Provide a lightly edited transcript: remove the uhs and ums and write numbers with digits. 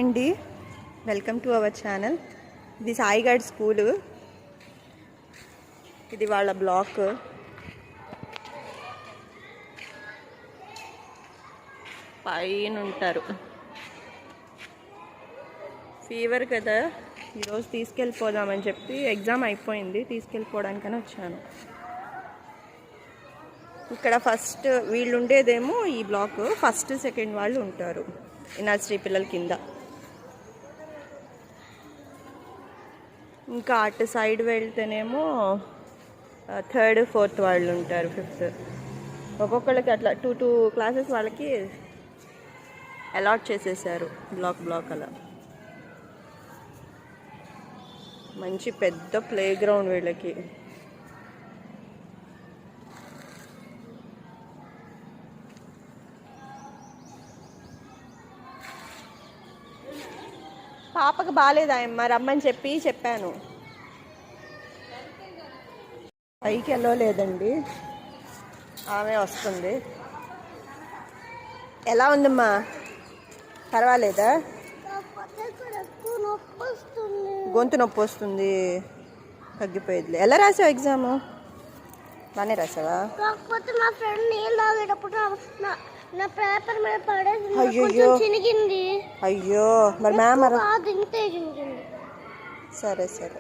అండి, welcome to our channel. ఇది సాయిగఢ్ school. ఇది వాళ్ళ బ్లాక్. పైన ఉంటారు. ఫీవర్ కదా, ఈరోజు తీసుకెళ్ళిపోదామని చెప్పి ఎగ్జామ్ అయిపోయింది, తీసుకెళ్ళిపోవడానికని వచ్చాను. ఇక్కడ ఫస్ట్ వీళ్ళు ఉండేదేమో ఈ బ్లాక్, ఫస్ట్ సెకండ్ వాళ్ళు ఉంటారు నర్సరీ పిల్లల కింద. ఇంకా అటు సైడ్ వెళ్తేనేమో థర్డ్ ఫోర్త్ వాళ్ళు ఉంటారు, ఫిఫ్త్. ఒక్కొక్కళ్ళకి అట్లా టూ క్లాసెస్ వాళ్ళకి అలాట్ చేసేసారు, బ్లాక్ అలా. మంచి పెద్ద ప్లే గ్రౌండ్ వీళ్ళకి. పాపకు బాగాలేదా అమ్మ, రమ్మని చెప్పాను. పైకి వెళ్ళలేదండి, ఆమె వస్తుంది. ఎలా ఉందమ్మా, పర్వాలేదా? గొంతు నొప్పి వస్తుంది, తగ్గిపోయేది. ఎలా రాసావు ఎగ్జాము? బాగానే రాసావా? అయ్యో, మరి మ్యామ్ సరే.